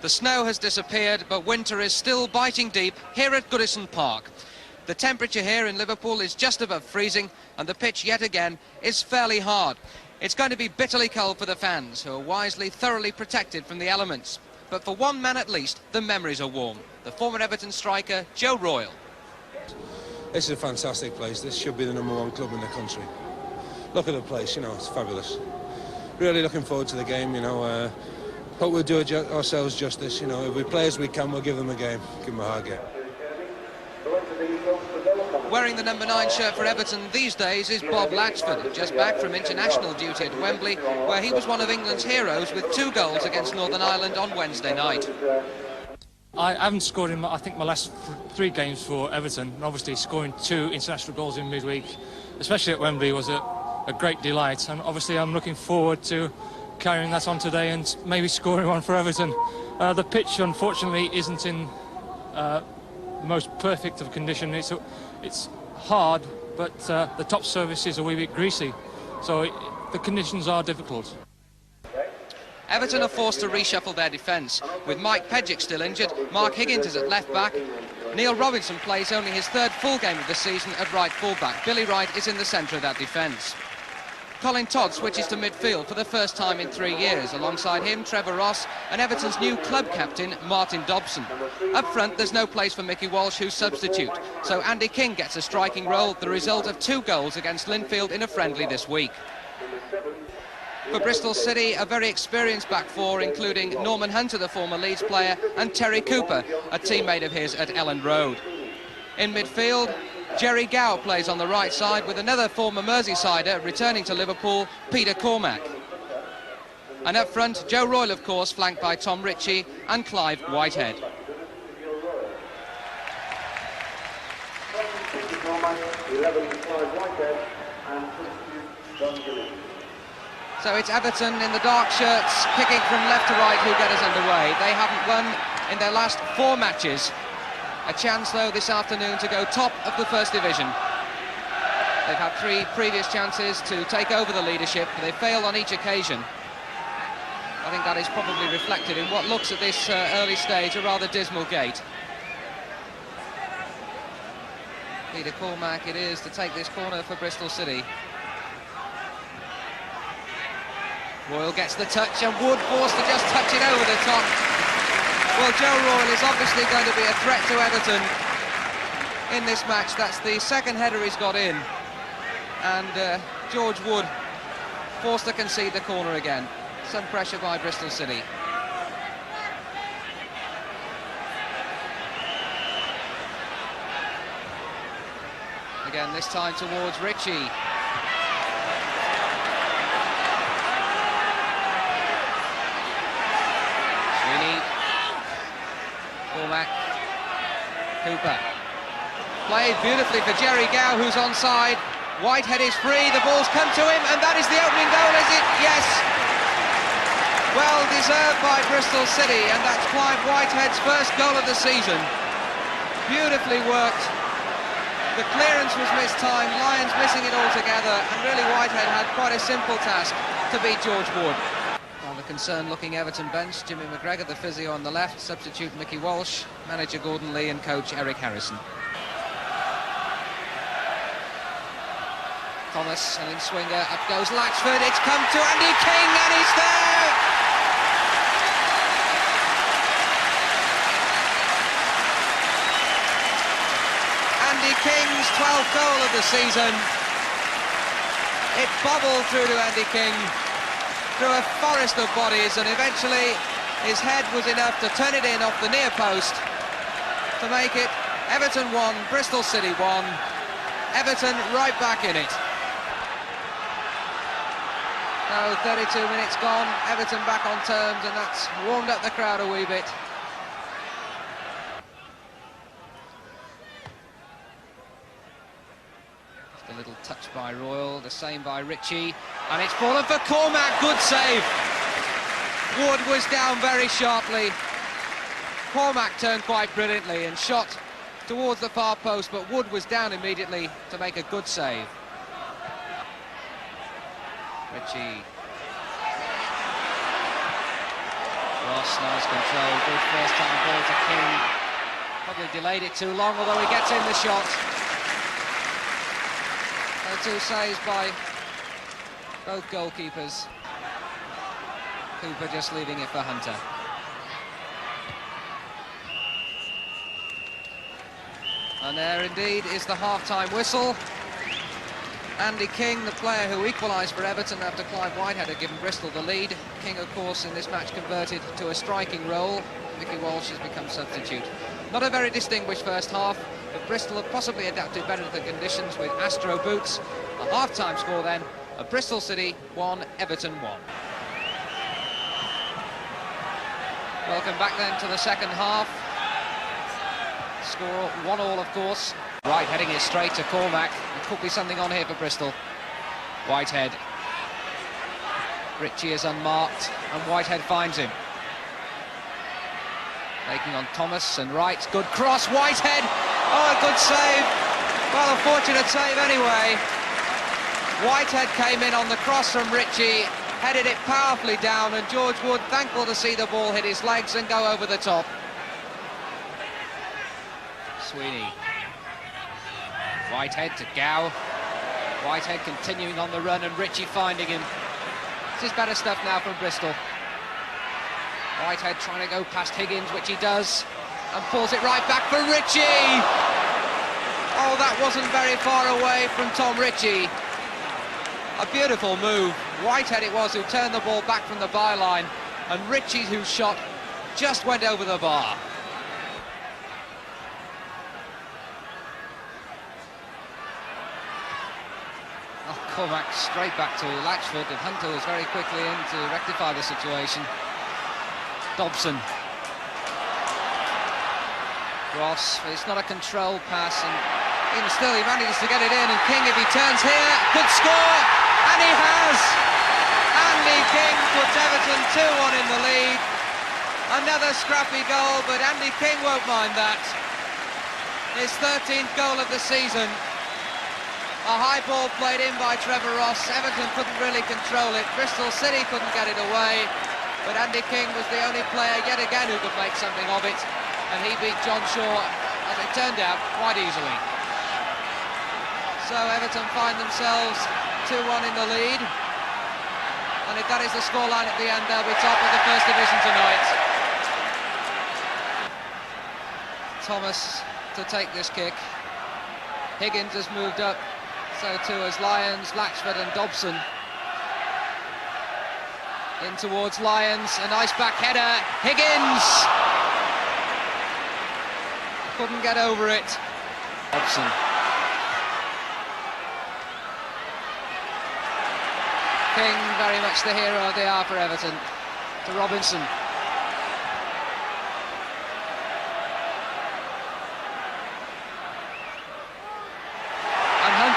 The snow has disappeared, but winter is still biting deep here at Goodison Park. The temperature here in Liverpool is just above freezing, and the pitch yet again is fairly hard. It's going to be bitterly cold for the fans, who are wisely, thoroughly protected from the elements. But for one man at least, the memories are warm. The former Everton striker, Joe Royle. This is a fantastic place. This should be the #1 club in the country. Look at the place, you know, it's fabulous. Really looking forward to the game, you know. Hope we'll do ourselves justice, you know. If we play as we can, we'll give them a game. Give them a hard game. Wearing the #9 shirt for Everton these days is Bob Latchford, just back from international duty at Wembley, where he was one of England's heroes with 2 goals against Northern Ireland on Wednesday night. I haven't scored in, I think, my last 3 games for Everton, and obviously scoring 2 international goals in midweek, especially at Wembley, was a great delight, and obviously I'm looking forward to carrying that on today and maybe scoring one for Everton. The pitch, unfortunately, isn't in the most perfect of condition. It's hard, but the top surface is a wee bit greasy, so the conditions are difficult. Everton are forced to reshuffle their defence. With Mike Pedgick still injured, Mark Higgins is at left-back. Neil Robinson plays only his 3rd full game of the season at right full-back. Billy Wright is in the centre of that defence. Colin Todd switches to midfield for the first time in 3 years. Alongside him, Trevor Ross and Everton's new club captain, Martin Dobson. Up front, there's no place for Mickey Walsh, who's substitute. So Andy King gets a striking role, the result of 2 goals against Linfield in a friendly this week. For Bristol City, a very experienced back 4, including Norman Hunter, the former Leeds player, and Terry Cooper, a teammate of his at Elland Road. In midfield, Jerry Gow plays on the right side with another former Merseysider returning to Liverpool, Peter Cormack. And up front, Joe Royle, of course, flanked by Tom Ritchie and Clive Whitehead. So it's Everton in the dark shirts, kicking from left to right, who get us underway. They haven't won in their last 4 matches. A chance, though, this afternoon to go top of the First Division. They've had 3 previous chances to take over the leadership, but they failed on each occasion. I think that is probably reflected in what looks at this early stage a rather dismal gate. Peter Cormack it is to take this corner for Bristol City. Royle gets the touch, and Wood forced to just touch it over the top. Well, Joe Royle is obviously going to be a threat to Everton in this match. That's the 2nd header he's got in. And George Wood forced to concede the corner again. Some pressure by Bristol City. Again, this time towards Ritchie. Cormack, Cooper, played beautifully for Jerry Gow, who's onside. Whitehead is free, the ball's come to him, and that is the opening goal, is it? Yes! Well deserved by Bristol City, and that's Clive Whitehead's first goal of the season. Beautifully worked. The clearance was mistimed, Lyons missing it altogether, and really Whitehead had quite a simple task to beat George Wood. The concerned-looking Everton bench, Jimmy McGregor, the physio on the left, substitute Mickey Walsh, manager Gordon Lee and coach Eric Harrison. Thomas, and in swinger, up goes Latchford, it's come to Andy King, and he's there! Andy King's 12th goal of the season. It bobbled through to Andy King, through a forest of bodies, and eventually his head was enough to turn it in off the near post to make it Everton 1, Bristol City 1. Everton right back in it. So 32 minutes gone, Everton back on terms, and that's warmed up the crowd a wee bit. A little touch by Royle, the same by Ritchie, and it's fallen for Cormack. Good save. Wood was down very sharply. Cormack turned quite brilliantly and shot towards the far post, but Wood was down immediately to make a good save. Ritchie. Ross, nice control, good first time ball to King. Probably delayed it too long, although he gets in the shot. Two saves by both goalkeepers. Cooper just leaving it for Hunter. And there indeed is the half-time whistle. Andy King, the player who equalised for Everton after Clive Whitehead had given Bristol the lead. King, of course, in this match converted to a striking role. Mickey Walsh has become substitute. Not a very distinguished first half, but Bristol have possibly adapted better to the conditions with Astro boots. A half-time score then, of Bristol City 1, Everton 1. Welcome back then to the second half. Score 1-1, of course. Wright heading it straight to Cormac. There could be something on here for Bristol. Whitehead. Ritchie is unmarked, and Whitehead finds him. Taking on Thomas and Wright. Good cross, Whitehead. Oh, a good save. Well, a fortunate save anyway. Whitehead came in on the cross from Ritchie, headed it powerfully down, and George Wood, thankful to see the ball hit his legs and go over the top. Sweeney. Whitehead to Gow. Whitehead continuing on the run and Ritchie finding him. This is better stuff now from Bristol. Whitehead trying to go past Higgins, which he does, and pulls it right back for Ritchie. Oh, that wasn't very far away from Tom Ritchie. A beautiful move. Whitehead it was who turned the ball back from the byline, and Ritchie whose shot just went over the bar. Oh, Cormac straight back to Latchford, and Hunter was very quickly in to rectify the situation. Dobson. Ross, it's not a controlled pass, and even still he manages to get it in, and King, if he turns here, could score, and he has! Andy King puts Everton 2-1 in the lead. Another scrappy goal, but Andy King won't mind that. His 13th goal of the season. A high ball played in by Trevor Ross. Everton couldn't really control it. Bristol City couldn't get it away. But Andy King was the only player yet again who could make something of it. And he beat John Shaw, as it turned out, quite easily. So Everton find themselves 2-1 in the lead. And if that is the scoreline at the end, they'll be top of the First Division tonight. Thomas to take this kick. Higgins has moved up. So too has Lyons, Latchford and Dobson. In towards Lyons, a nice back header. Higgins! Couldn't get over it. Dobson. King, very much the hero they are for Everton. To Robinson.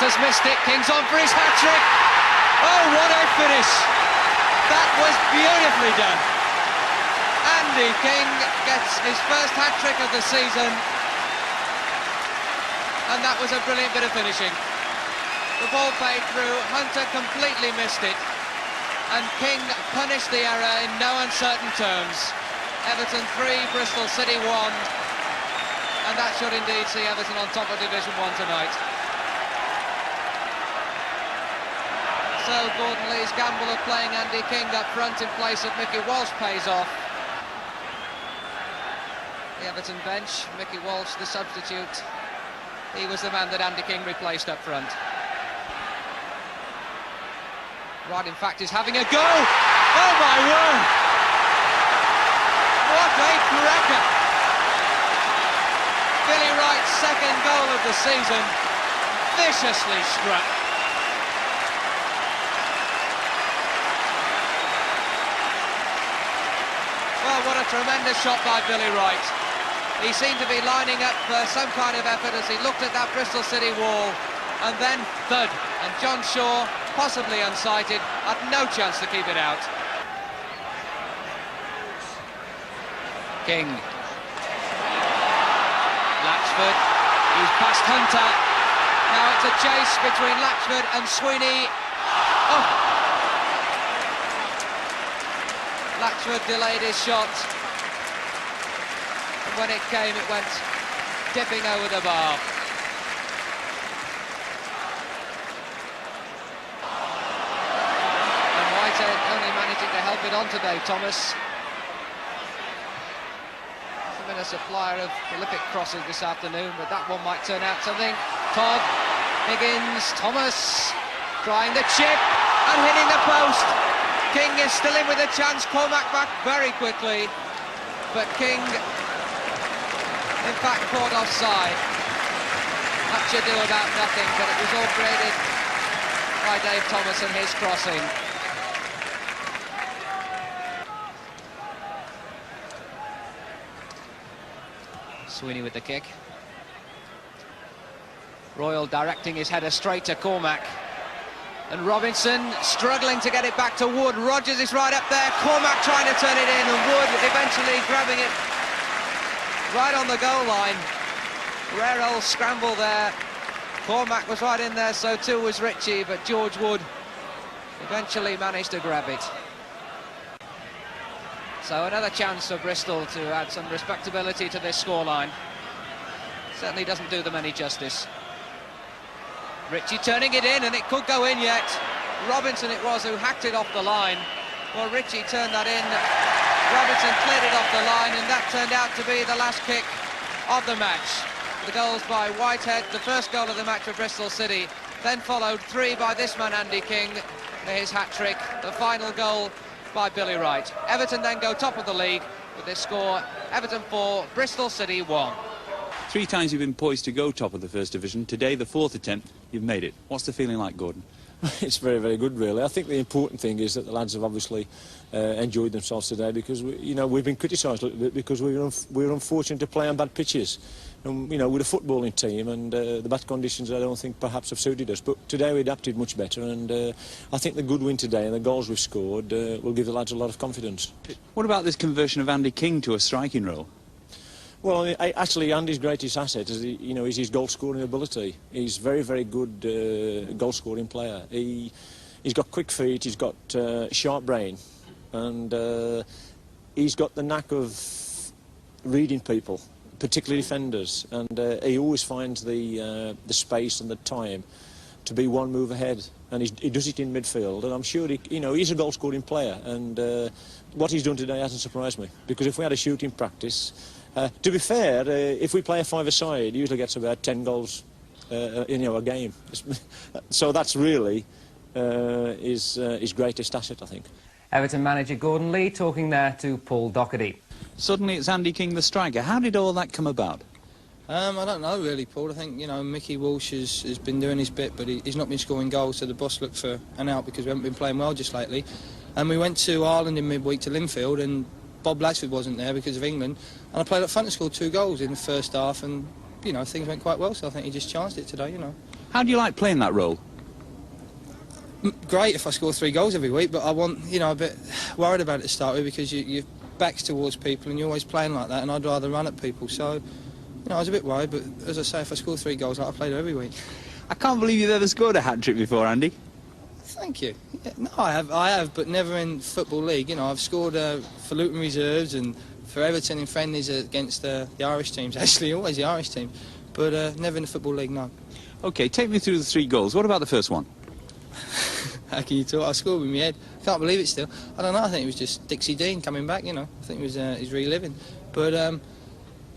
Has missed it. King's on for his hat-trick. Oh, what a finish. That was beautifully done. Andy King gets his first hat-trick of the season, and that was a brilliant bit of finishing. The ball played through, Hunter completely missed it, and King punished the error in no uncertain terms. Everton 3, Bristol City 1, and that should indeed see Everton on top of Division 1 tonight. So Gordon Lee's gamble of playing Andy King up front in place of Mickey Walsh pays off. The Everton bench, Mickey Walsh the substitute. He was the man that Andy King replaced up front. Wright, in fact, is having a go. Oh my word! What a cracker! Billy Wright's second goal of the season, viciously struck. Well, what a tremendous shot by Billy Wright. He seemed to be lining up for some kind of effort as he looked at that Bristol City wall, and then thud. And John Shaw, possibly unsighted, had no chance to keep it out. King. Latchford. He's past Hunter. Now it's a chase between Latchford and Sweeney. Oh! Latchford delayed his shot. And when it came, it went dipping over the bar. And Whitehead only managing to help it on today, Thomas. He's been a supplier of prolific crosses this afternoon, but that one might turn out something. Todd, Higgins, Thomas trying the chip and hitting the post. King is still in with a chance. Cormac back very quickly, but King in fact caught offside. Much ado about nothing, but it was all created by Dave Thomas and his crossing. Sweeney with the kick. Royal directing his header straight to Cormac. And Robinson struggling to get it back to Wood. Rogers is right up there. Cormac trying to turn it in, and Wood eventually grabbing it right on the goal line. Rare old scramble there. Cormac was right in there, so too was Ritchie, but George Wood eventually managed to grab it. So another chance for Bristol to add some respectability to this scoreline. Certainly doesn't do them any justice. Ritchie turning it in, and it could go in yet. Robinson it was who hacked it off the line. Well, Ritchie turned that in. Robinson cleared it off the line, and that turned out to be the last kick of the match. The goals by Whitehead, the first goal of the match for Bristol City, then followed 3 by this man, Andy King, his hat-trick. The final goal by Billy Wright. Everton then go top of the league with this score, Everton 4, Bristol City 1. 3 times you've been poised to go top of the First Division. Today, the 4th attempt, you've made it. What's the feeling like, Gordon? It's very, very good, really. I think the important thing is that the lads have obviously enjoyed themselves today, because we've been criticised a little bit because we were unfortunate to play on bad pitches. And, we're a footballing team, and the bad conditions I don't think perhaps have suited us. But today we adapted much better, and I think the good win today and the goals we've scored will give the lads a lot of confidence. What about this conversion of Andy King to a striking role? Well, actually, Andy's greatest asset is, is his goal-scoring ability. He's very, very good goal-scoring player. He's got quick feet, he's got sharp brain, and he's got the knack of reading people, particularly defenders, and he always finds the space and the time to be one move ahead, and he does it in midfield, and I'm sure he's a goal-scoring player, and what he's done today hasn't surprised me, because if we had a shooting practice, to be fair, if we play a five-a-side, he usually gets about 10 goals a game. So that's really his greatest asset, I think. Everton manager Gordon Lee talking there to Paul Doherty. Suddenly it's Andy King the striker. How did all that come about? I don't know really, Paul. I think, Mickey Walsh has been doing his bit, but he's not been scoring goals, so the boss looked for an out because we haven't been playing well just lately. And we went to Ireland in midweek to Linfield, and Bob Latchford wasn't there because of England, and I played up front and scored 2 goals in the first half, and, things went quite well, so I think he just chanced it today, How do you like playing that role? Great if I score 3 goals every week, but I want, a bit worried about it to start with, because your back's towards people and you're always playing like that, and I'd rather run at people, so, I was a bit worried, but as I say, if I score 3 goals, I played every week. I can't believe you've ever scored a hat-trick before, Andy. Thank you. Yeah, no, I have, but never in Football League. I've scored for Luton Reserves and for Everton in friendlies against the Irish teams, actually, always the Irish team, but never in the Football League, no. OK, take me through the 3 goals. What about the first one? How can you talk? I scored with my head. Can't believe it still. I don't know, I think it was just Dixie Dean coming back, I think it was he's reliving. But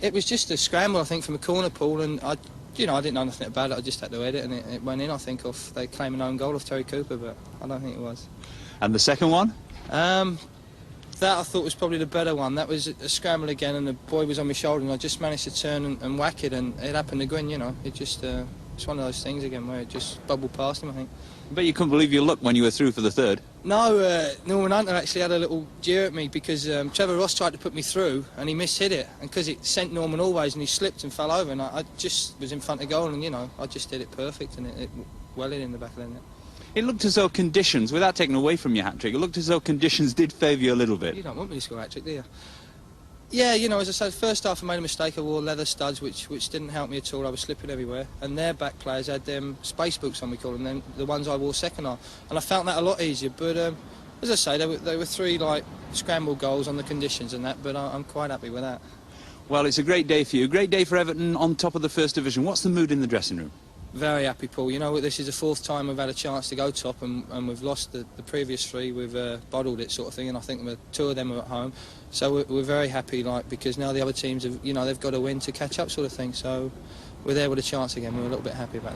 it was just a scramble, I think, from a corner, Paul, and I didn't know nothing about it. I just had to head it, and it went in, I think, they claim an own goal of Terry Cooper, but I don't think it was. And the second one? That I thought was probably the better one. That was a scramble again, and the boy was on my shoulder, and I just managed to turn and whack it, and it happened to go in, It just, it's one of those things again where it just bubbled past him, I think. I bet you couldn't believe your luck when you were through for the third. No, Norman Hunter actually had a little jeer at me because Trevor Ross tried to put me through and he mishit it, and because it sent Norman always and he slipped and fell over, and I just was in front of goal, and I just did it perfect, and it well in the back of the net. It looked as though conditions, without taking away from your hat-trick, it looked as though conditions did favour you a little bit. You don't want me to score a hat-trick, do you? Yeah, as I said, first half I made a mistake. I wore leather studs, which didn't help me at all. I was slipping everywhere. And their back players had them space boots on, we call them, the ones I wore second half. And I found that a lot easier. But as As I say, they were 3 like scramble goals on the conditions and that, but I'm quite happy with that. Well, it's a great day for you. A great day for Everton on top of the First Division. What's the mood in the dressing room? Very happy, Paul. You know, this is the 4th time we've had a chance to go top, and we've lost the previous 3. We've bottled it, sort of thing, and I think 2 of them are at home. So we're very happy, like, because now the other teams have, you know, they've got to win to catch up, sort of thing. So we're there with a chance again. We're a little bit happy about that.